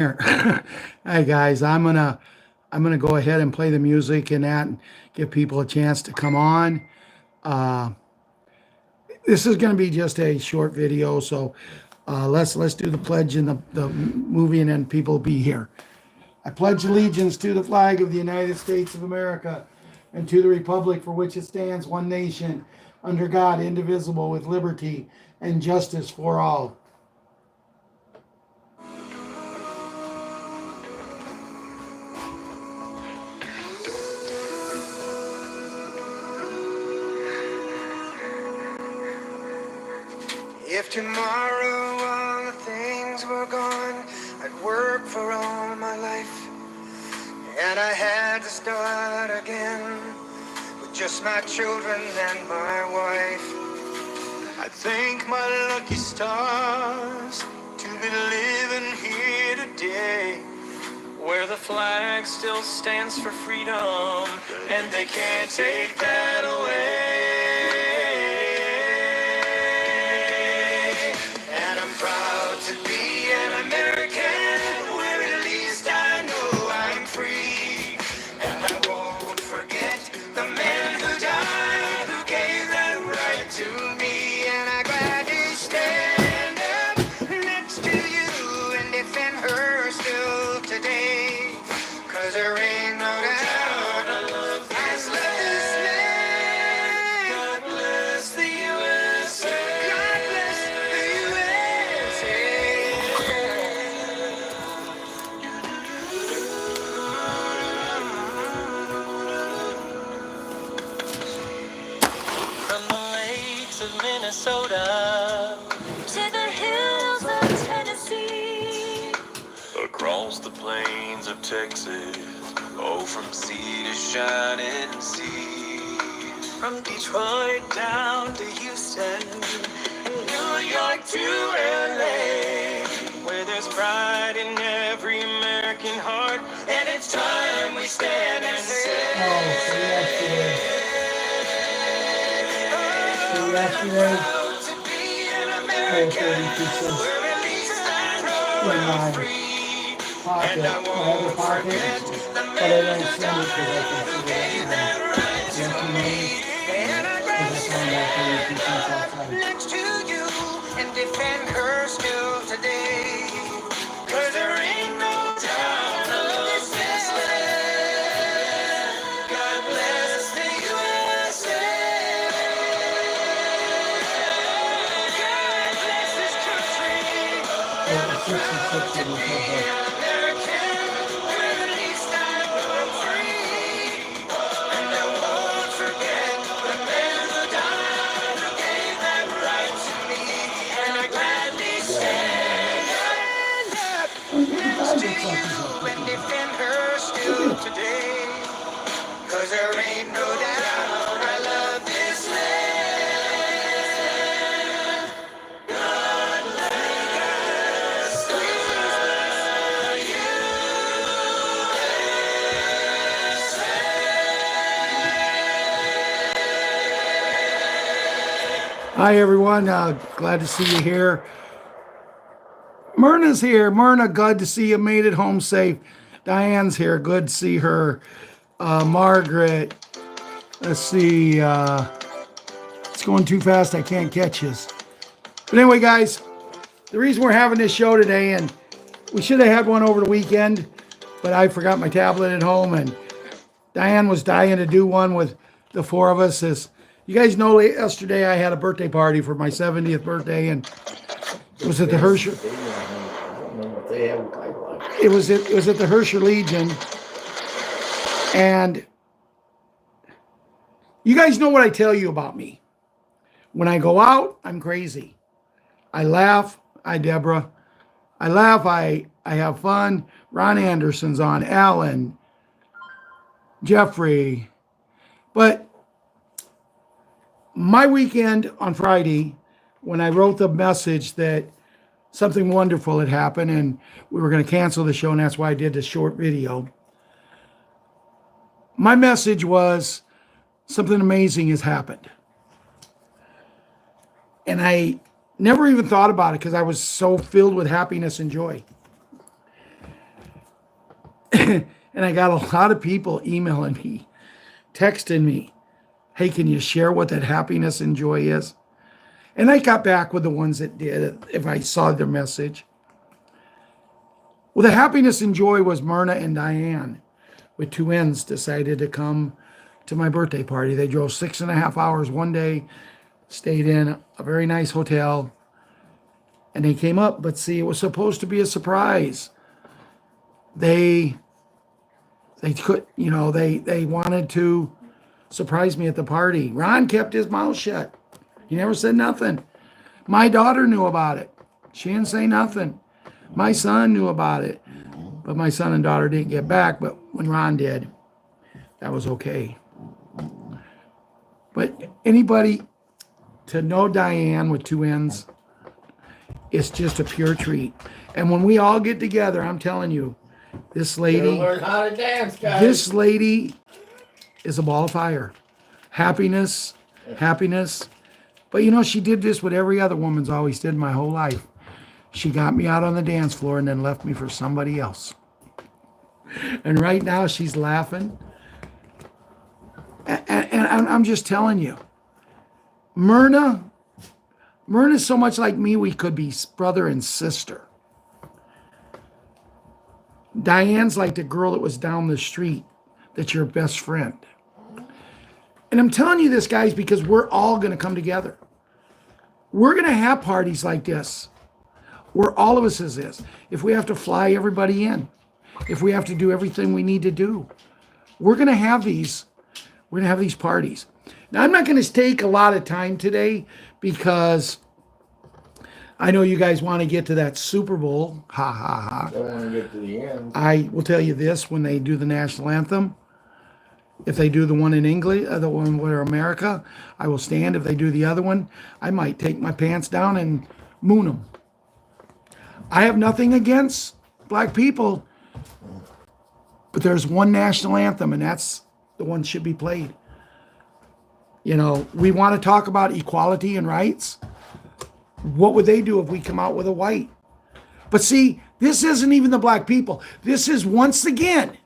Here. Hi guys, I'm gonna go ahead and play the music and that and give people a chance to come on. Uh, this is gonna be just a short video, so let's do the pledge and the movie, and then people will be here. I pledge allegiance to the flag of the United States of America and to the republic for which it stands, one nation, under God, indivisible, with liberty and justice for all. If tomorrow all the things were gone, I'd work for all my life, and I had to start again with just my children and my wife. I thank my lucky stars to be living here today, where the flag still stands for freedom, and they can't take that away. There ain't no doubt I love this land. God bless the USA. God bless the USA. From the lakes of Minnesota to the hills of Tennessee, across the plains of Texas, oh, from sea to shining sea, from Detroit down to Houston, and New York to LA, where there's pride in every American heart, and it's time we stand and say, proud to be an American, where at least I know I'm free. Pocket, And I won't forget the men who died who gave that right to me. And I'd rather stand up next to you and defend her still today. 'Cause there ain't no doubt of this land. God bless the USA. God bless this country. Proud to be and defend her still today. 'Cause there ain't no doubt I love this land. God bless the USA. Hi everyone, glad to see you here. Myrna's here. Myrna, good to see you. Made it home safe. Diane's here. Good to see her. Margaret. Let's see. It's going too fast. I can't catch this. But anyway, guys, the reason we're having this show today, and we should have had one over the weekend, but I forgot my tablet at home, and Diane was dying to do one with the four of us. As you guys know, yesterday I had a birthday party for my 70th birthday, and it was at the Herscher. It was at the Herscher Legion, and you guys know what I tell you about me. When I go out, I'm crazy. I laugh. Hi, Deborah. I laugh. I have fun. Ron Anderson's on. Alan. Jeffrey. But my weekend on Friday, when I wrote the message that something wonderful had happened and we were going to cancel the show, and that's why I did this short video. My message was something amazing has happened. And I never even thought about it because I was so filled with happiness and joy. And I got a lot of people emailing me, texting me, hey, can you share what that happiness and joy is? And I got back with the ones that did, if I saw their message. Well, the happiness and joy was Myrna and Diane with two N's decided to come to my birthday party. They drove 6.5 hours one day, stayed in a very nice hotel, and they came up. But see, it was supposed to be a surprise. They could, they wanted to surprise me at the party. Ron kept his mouth shut. He never said nothing. My daughter knew about it. She didn't say nothing. My son knew about it, but my son and daughter didn't get back. But when Ron did, that was okay. But anybody to know Diane with two N's, it's just a pure treat. And when we all get together, I'm telling you, this lady, learn how to dance, guys. this lady is a ball of fire. Happiness. But she did this what every other woman's always did my whole life. She got me out on the dance floor and then left me for somebody else. And right now she's laughing. And I'm just telling you, Myrna's so much like me, we could be brother and sister. Diane's like the girl that was down the street that's your best friend. And I'm telling you this, guys, because we're all going to come together. We're going to have parties like this, where all of us is. If we have to fly everybody in, if we have to do everything we need to do, we're going to have these. We're going to have these parties. Now, I'm not going to take a lot of time today because I know you guys want to get to that Super Bowl. Ha, ha, ha. I want to get to the end. I will tell you this, when they do the national anthem, if they do the one in English, the one where America, I will stand. If they do the other one, I might take my pants down and moon them. I have nothing against black people, but there's one national anthem, and that's the one that should be played. We want to talk about equality and rights. What would they do if we come out with a white? But see, this isn't even the black people. This is, once again,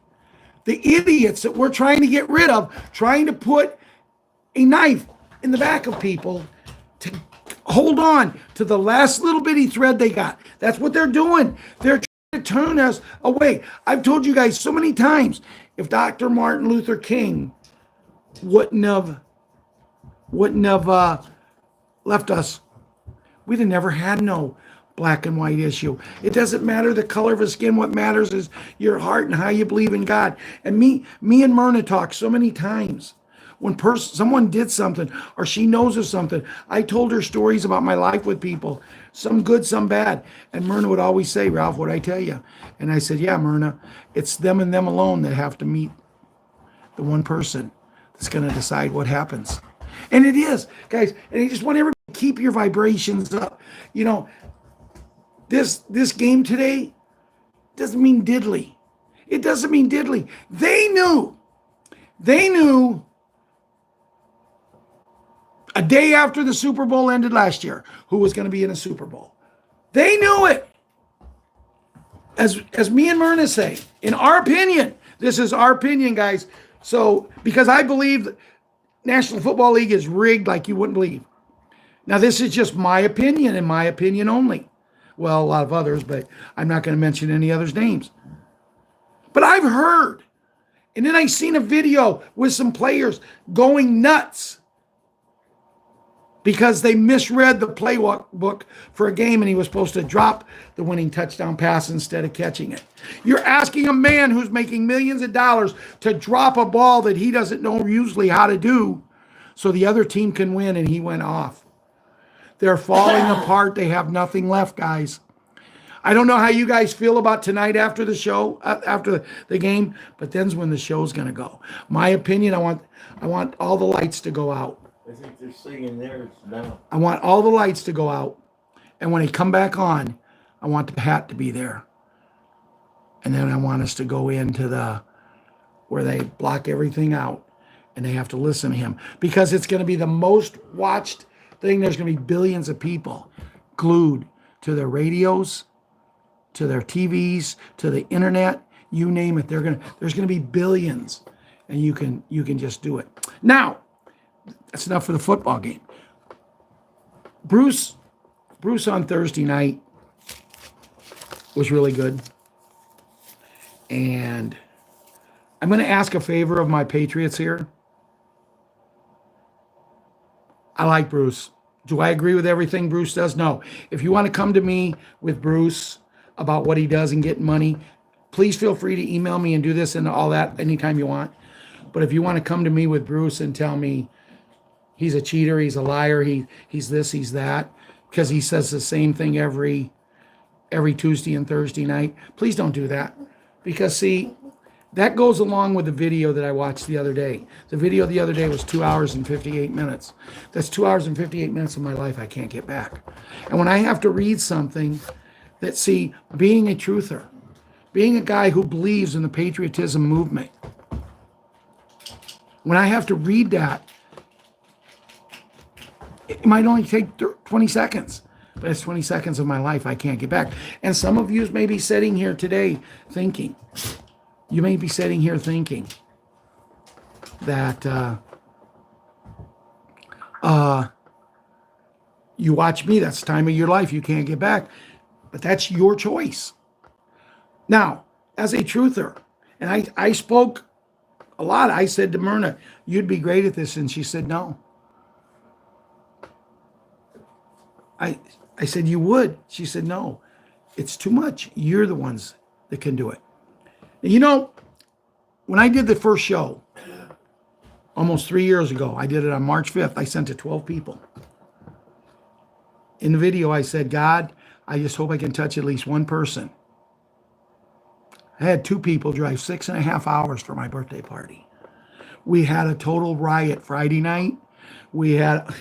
the idiots that we're trying to get rid of, trying to put a knife in the back of people to hold on to the last little bitty thread they got. That's what they're doing. They're trying to turn us away. I've told you guys so many times, if Dr. Martin Luther King wouldn't have left us, we'd have never had no black and white issue. It doesn't matter the color of his skin. What matters is your heart and how you believe in God. And me and Myrna talked so many times. When someone did something or she knows of something, I told her stories about my life with people, some good, some bad. And Myrna would always say, Ralph, what'd I tell you? And I said, yeah, Myrna, it's them and them alone that have to meet the one person that's going to decide what happens. And it is, guys. And I just want everybody to keep your vibrations up. This game today doesn't mean diddly. It doesn't mean diddly. They knew a day after the Super Bowl ended last year who was going to be in a Super Bowl. They knew it. As me and Myrna say, in our opinion, this is our opinion, guys. So, because I believe the National Football League is rigged like you wouldn't believe. Now, this is just my opinion and my opinion only. Well, a lot of others, but I'm not going to mention any others' names. But I've heard, and then I seen a video with some players going nuts because they misread the playbook for a game and he was supposed to drop the winning touchdown pass instead of catching it. You're asking a man who's making millions of dollars to drop a ball that he doesn't know usually how to do so the other team can win, and he went off. They're falling apart. They have nothing left, guys. I don't know how you guys feel about tonight after the show, after the game, but then's when the show's going to go. My opinion, I want all the lights to go out. I think they're singing theirs now. I want all the lights to go out. And when they come back on, I want the hat to be there. And then I want us to go into where they block everything out and they have to listen to him. Because it's going to be the most watched thing. There's going to be billions of people glued to their radios, to their TVs, to the internet. you name it. There's gonna be billions, and you can just do it. Now, that's enough for the football game. Bruce on Thursday night was really good. And I'm going to ask a favor of my Patriots here. I like Bruce. Do I agree with everything Bruce does? No. If you want to come to me with Bruce about what he does and get money, please feel free to email me and do this and all that anytime you want. But if you want to come to me with Bruce and tell me he's a cheater, he's a liar, he's this, he's that, because he says the same thing every Tuesday and Thursday night, please don't do that. Because see, that goes along with the video that I watched the other day. The video the other day was 2 hours and 58 minutes. That's 2 hours and 58 minutes of my life I can't get back. And when I have to read something that, see, being a truther, being a guy who believes in the patriotism movement, when I have to read that, it might only take 20 seconds. But it's 20 seconds of my life I can't get back. And some of you may be sitting here today thinking, you may be sitting here thinking that you watch me, that's the time of your life you can't get back. But that's your choice. Now, as a truther, and I spoke a lot, I said to Myrna, you'd be great at this. And she said, no. I said, you would. She said, no, it's too much. You're the ones that can do it. And you know, when I did the first show, almost 3 years ago, I did it on March 5th. I sent it to 12 people. In the video, I said, God, I just hope I can touch at least one person. I had 2 people drive 6.5 hours for my birthday party. We had a total riot Friday night. We had...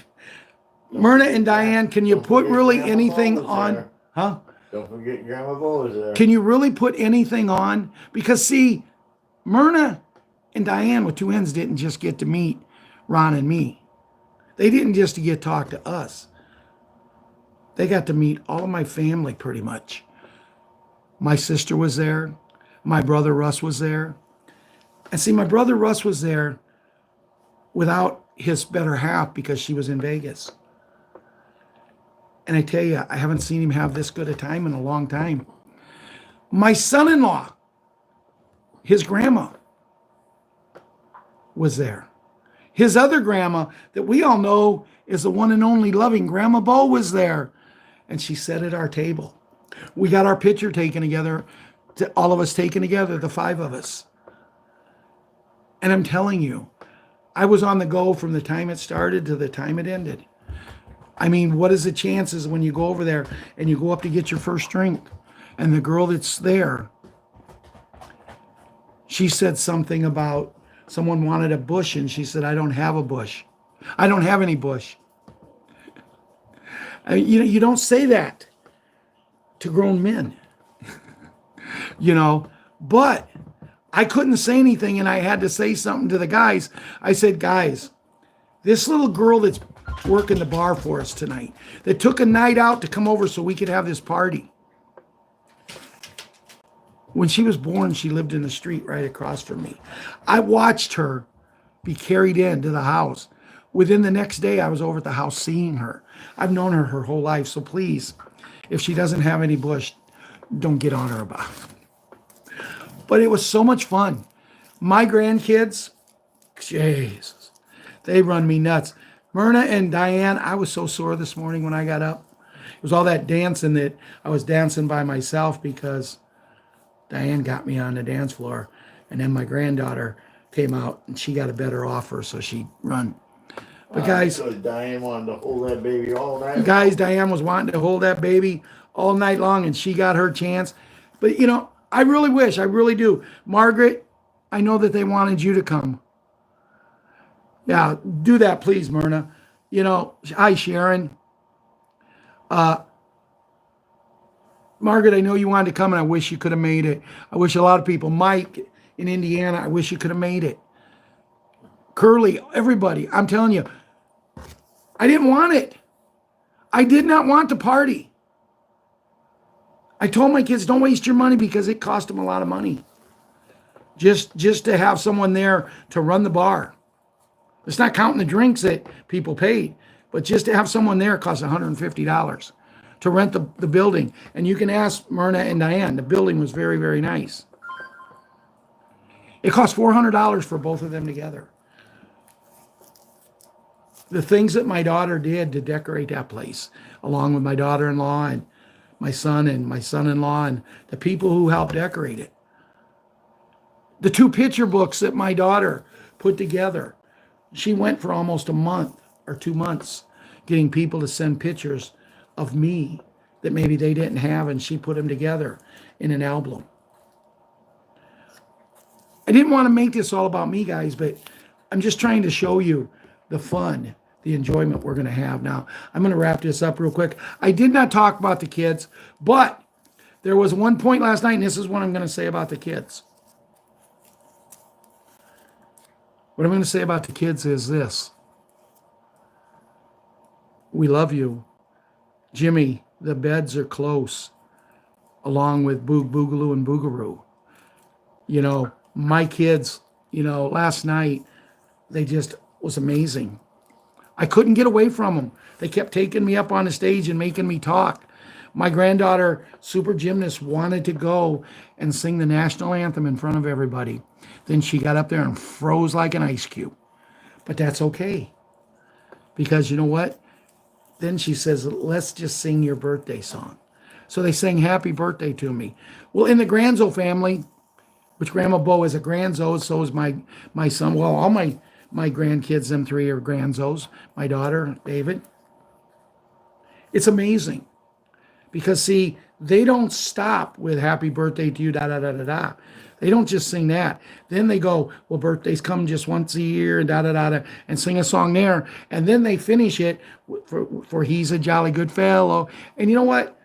Myrna and Diane, can you put really anything on? Huh? Don't forget Grandma Bo is there. Can you really put anything on? Because see, Myrna and Diane with 2 N's didn't just get to meet Ron and me. They didn't just get to talk to us. They got to meet all of my family pretty much. My sister was there. My brother Russ was there. And see, my brother Russ was there without his better half because she was in Vegas. And I tell you, I haven't seen him have this good a time in a long time. My son-in-law, his grandma, was there. His other grandma that we all know is the one and only loving Grandma Bo was there. And she sat at our table. We got our picture taken together, all of us taken together, the 5 of us. And I'm telling you, I was on the go from the time it started to the time it ended. I mean, what is the chances when you go over there and you go up to get your first drink and the girl that's there, she said something about someone wanted a bush and she said, I don't have a bush. I don't have any bush. You don't say that to grown men, but I couldn't say anything and I had to say something to the guys. I said, guys, this little girl that's working the bar for us tonight, that took a night out to come over so we could have this party. When she was born, she lived in the street right across from me. I watched her be carried into the house. Within the next day, I was over at the house seeing her. I've known her whole life, so please, if she doesn't have any bush, don't get on her about it. But it was so much fun. My grandkids, Jesus, they run me nuts. Myrna and Diane, I was so sore this morning when I got up. It was all that dancing that I was dancing by myself because Diane got me on the dance floor. And then my granddaughter came out and she got a better offer, so she'd run. But guys, so Diane wanted to hold that baby all night. Guys, Diane was wanting to hold that baby all night long and she got her chance. But I really wish, I really do. Margaret, I know that they wanted you to come. Yeah, do that, please, Myrna. Hi, Sharon. Margaret, I know you wanted to come, and I wish you could have made it. I wish a lot of people. Mike in Indiana, I wish you could have made it. Curly, everybody, I'm telling you, I didn't want it. I did not want the party. I told my kids, don't waste your money because it cost them a lot of money. just to have someone there to run the bar. It's not counting the drinks that people paid, but just to have someone there costs $150 to rent the building. And you can ask Myrna and Diane. The building was very, very nice. It cost $400 for both of them together. The things that my daughter did to decorate that place, along with my daughter-in-law and my son-in-law and the people who helped decorate it. The 2 picture books that my daughter put together. She went for almost a month or 2 months getting people to send pictures of me that maybe they didn't have, and she put them together in an album. I didn't want to make this all about me, guys, but I'm just trying to show you the fun, the enjoyment we're going to have. Now, I'm going to wrap this up real quick. I did not talk about the kids, but there was one point last night, and this is what I'm going to say about the kids. What I'm going to say about the kids is this. We love you. Jimmy, the beds are close, along with Boog Boogaloo and Boogaroo. You know, my kids, you know, last night, they just was amazing. I couldn't get away from them. They kept taking me up on the stage and making me talk. My granddaughter, super gymnast, wanted to go and sing the national anthem in front of everybody. Then she got up there and froze like an ice cube. But that's okay. Because you know what? Then she says, let's just sing your birthday song. So they sang happy birthday to me. Well, in the Granzo family, which Grandma Bo is a Granzo, so is my son. Well, all my grandkids, them 3 are Granzos. My daughter, David. It's amazing. Because, see, they don't stop with happy birthday to you, da-da-da-da-da. They don't just sing that. Then they go, well, birthdays come just once a year, and da-da-da-da, and sing a song there. And then they finish it for he's a jolly good fellow. And you know what?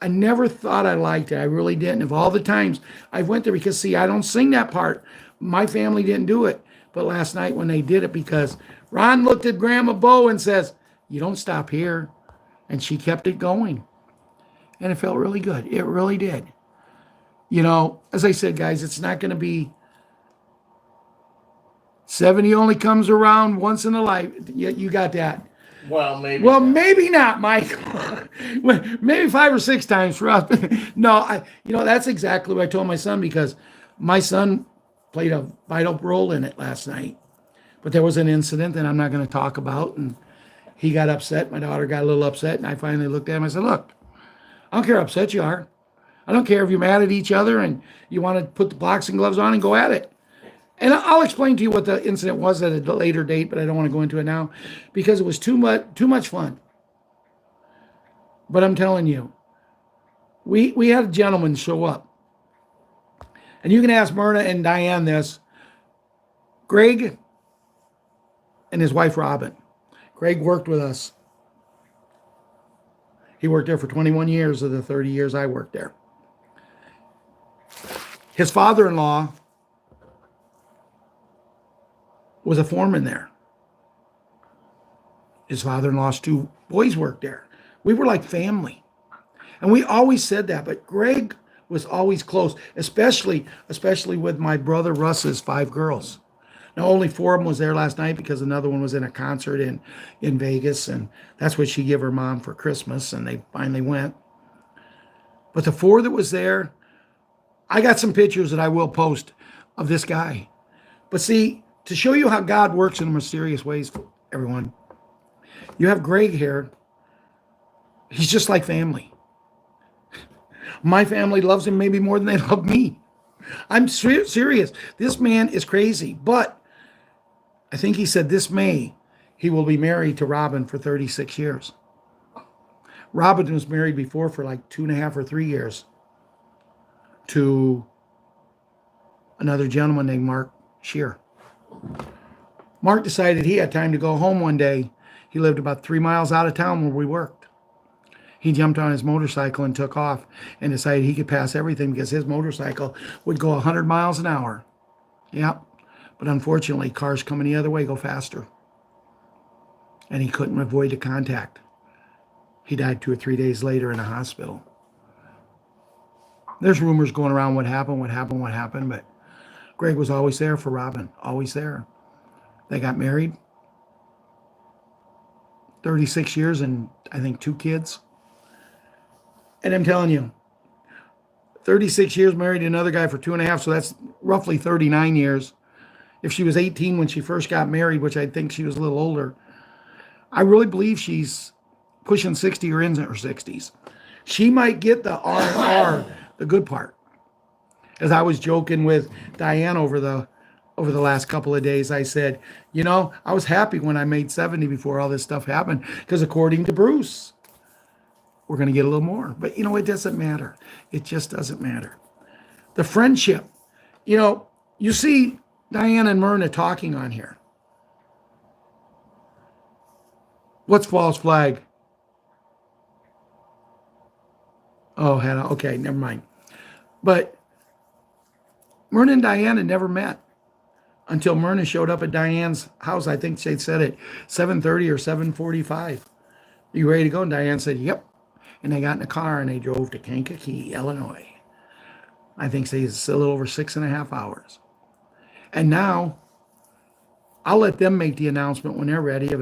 I never thought I liked it. I really didn't. Of all the times I went there, because, see, I don't sing that part. My family didn't do it. But last night when they did it, because Ron looked at Grandma Bo and says, you don't stop here. And she kept it going. And it felt really good. It really did. You know, as I said, guys, it's not going to be 70 only comes around once in a life. You got that. Well, maybe. Well, maybe not, Mike. Maybe 5 or 6 times for us. No, that's exactly what I told my son, because my son played a vital role in it last night. But there was an incident that I'm not going to talk about, and he got upset. My daughter got a little upset, and I finally looked at him. I said, look, I don't care how upset you are. I don't care if you're mad at each other and you want to put the boxing gloves on and go at it. And I'll explain to you what the incident was at a later date, but I don't want to go into it now because it was too much fun. But I'm telling you, we had a gentleman show up. And you can ask Myrna and Diane this. Greg and his wife, Robin. Greg worked with us. He worked there for 21 years of the 30 years I worked there. His father-in-law was a foreman there. His father-in-law's 2 boys worked there. We were like family. And we always said that, but Greg was always close, especially with my brother Russ's 5 girls. Now, only 4 of them was there last night because another one was in a concert in Vegas, and that's what she gave her mom for Christmas, and they finally went. But the 4 that was there, I got some pictures that I will post of this guy. But see, to show you how God works in mysterious ways, everyone, you have Greg here. He's just like family. My family loves him maybe more than they love me. I'm serious. This man is crazy. But I think he said this May he will be married to Robin for 36 years. Robin was married before for like 2.5 or 3 years to another gentleman named Mark Shear. Mark decided he had time to go home one day. He lived about 3 miles out of town where we worked. He jumped on his motorcycle and took off and decided he could pass everything because his motorcycle would go 100 miles an hour. Yep. But unfortunately, cars coming the other way go faster. And he couldn't avoid the contact. He died 2 or 3 days later in a hospital. There's rumors going around what happened, but Greg was always there for Robin, always there. They got married, 36 years and I think 2 kids. And I'm telling you, 36 years married to another guy for 2.5, so that's roughly 39 years. If she was 18 when she first got married, which I think she was a little older, I really believe she's pushing 60 or in her 60s. She might get the R&R, the good part. As I was joking with Diane over the last couple of days, I said, you know, I was happy when I made 70 before all this stuff happened, because according to Bruce, we're going to get a little more. But, you know, it doesn't matter. It just doesn't matter. The friendship. You know, you see Diane and Myrna talking on here. What's false flag? Oh, Hannah. Okay, never mind. But Myrna and Diane had never met until Myrna showed up at Diane's house. I think they said at 7:30 or 7:45. You ready to go? And Diane said, yep. And they got in a car and they drove to Kankakee, Illinois. I think it's a little over 6.5 hours. And now I'll let them make the announcement when they're ready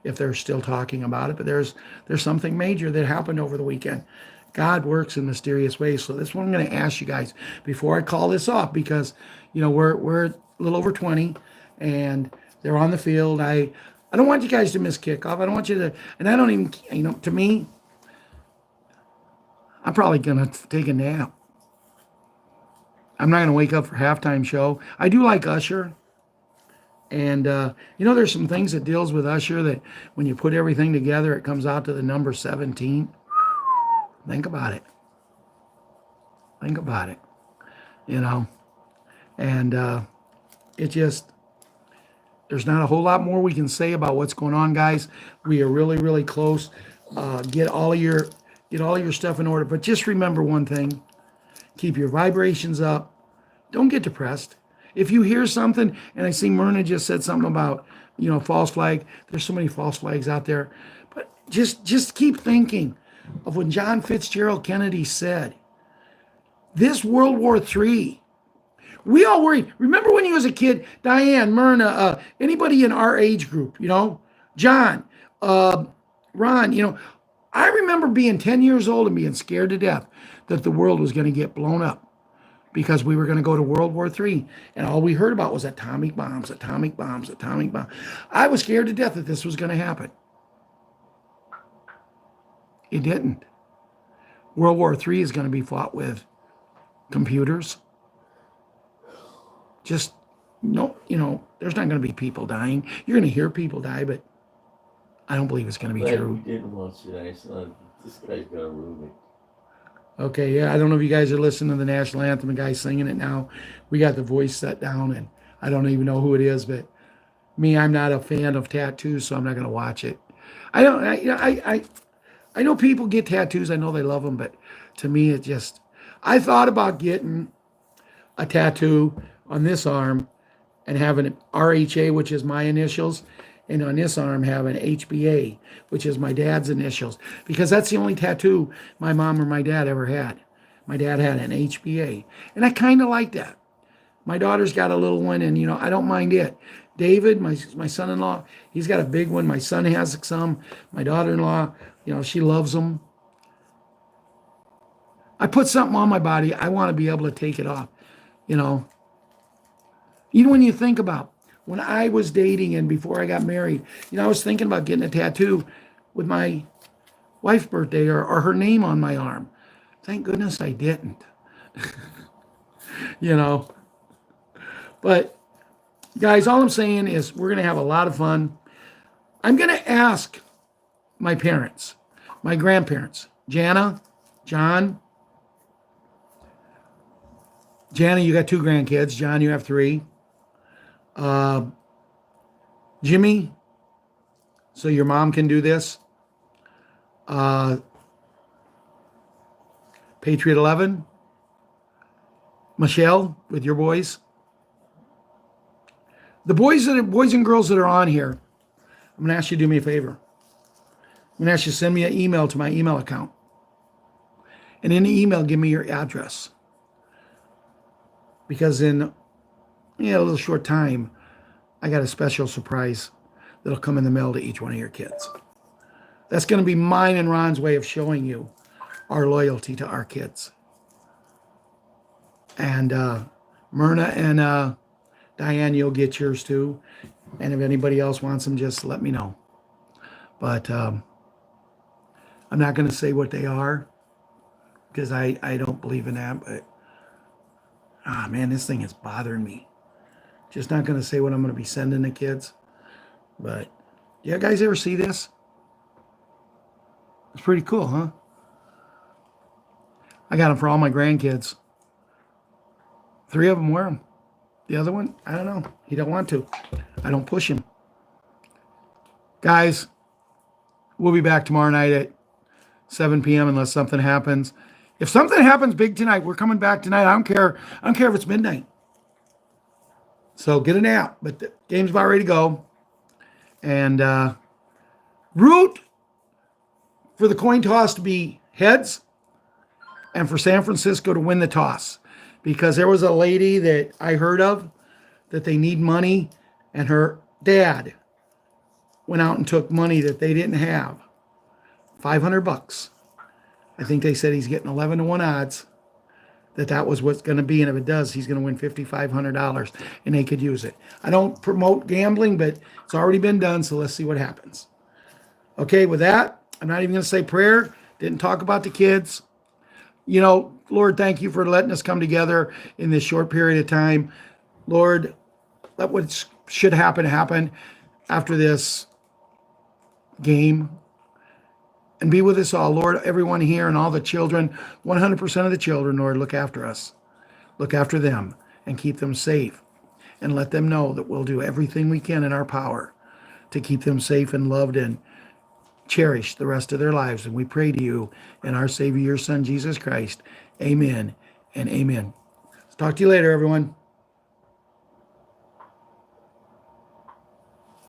if they're still talking about it. But there's something major that happened over the weekend. God works in mysterious ways. So this one I'm going to ask you guys before I call this off, because you know we're a little over 20 and they're on the field. I don't want you guys to miss kickoff. I don't want you to, and I don't even, you know, to me, I'm probably going to take a nap. I'm not going to wake up for halftime show. I do like Usher. And, you know, there's some things that deals with Usher that when you put everything together, it comes out to the number 17. Think about it. Think about it. You know, and it just, there's not a whole lot more we can say about what's going on, guys. We are really, really close. Get all your stuff in order. But just remember one thing. Keep your vibrations up. Don't get depressed. If you hear something, and I see Myrna just said something about, you know, false flag. There's so many false flags out there. But just keep thinking of when John Fitzgerald Kennedy said, this World War III, we all worried. Remember when you was a kid, Diane, Myrna, anybody in our age group, you know, John, Ron, you know, I remember being 10 years old and being scared to death that the world was going to get blown up because we were going to go to World War III. And all we heard about was atomic bombs, atomic bombs, atomic bombs. I was scared to death that this was going to happen. It didn't. World War III is going to be fought with computers. Just, no, you know, there's not going to be people dying. You're going to hear people die, but I don't believe it's going to be true. We didn't watch it. I said, this guy's going to ruin it. Okay, yeah, I don't know if you guys are listening to the national anthem. The guy's singing it now. We got the voice set down, and I don't even know who it is, but me, I'm not a fan of tattoos, so I'm not going to watch it. I know people get tattoos. I know they love them, but to me, it just, I thought about getting a tattoo on this arm and having an RHA, which is my initials, and on this arm having HBA, which is my dad's initials, because that's the only tattoo my mom or my dad ever had. My dad had an HBA, and I kind of like that. My daughter's got a little one, and, you know, I don't mind it. David, my son-in-law, he's got a big one. My son has some. My daughter-in-law, you know, she loves them. I put something on my body, I want to be able to take it off, you know. Even when you think about when I was dating and before I got married, you know, I was thinking about getting a tattoo with my wife's birthday or her name on my arm. Thank goodness I didn't. You know. But, guys, all I'm saying is we're going to have a lot of fun. I'm going to ask my parents, my grandparents, Jana, John. Jana, you got 2 grandkids. John, you have 3. Jimmy, so your mom can do this. Patriot 11. Michelle, with your boys. The boys and girls that are on here, I'm going to ask you to do me a favor. I'm going to ask you to send me an email to my email account. And in the email, give me your address. Because in a little short time, I got a special surprise that'll come in the mail to each one of your kids. That's going to be mine and Ron's way of showing you our loyalty to our kids. And Myrna and Diane, you'll get yours too. And if anybody else wants them, just let me know. But I'm not going to say what they are because I don't believe in that. But, man, this thing is bothering me. Just not going to say what I'm going to be sending the kids. But, you guys ever see this? It's pretty cool, huh? I got them for all my grandkids. 3 of them wear them. The other one, I don't know. He don't want to. I don't push him. Guys, we'll be back tomorrow night at 7 p.m. unless something happens. If something happens big tonight, we're coming back tonight. I don't care if it's midnight. So get a nap. But the game's about ready to go. And root for the coin toss to be heads and for San Francisco to win the toss. Because there was a lady that I heard of that they need money, and her dad went out and took money that they didn't have. $500. I think they said he's getting 11-1 odds that was what's going to be. And if it does, he's going to win $5,500 and they could use it. I don't promote gambling, but it's already been done. So let's see what happens. Okay. With that, I'm not even going to say prayer. Didn't talk about the kids. You know, Lord, thank you for letting us come together in this short period of time. Lord, let what should happen after this game. And be with us all, Lord, everyone here and all the children, 100% of the children, Lord, look after us. Look after them and keep them safe. And let them know that we'll do everything we can in our power to keep them safe and loved and cherished the rest of their lives. And we pray to you in our Savior, your Son, Jesus Christ. Amen and amen. Talk to you later, everyone.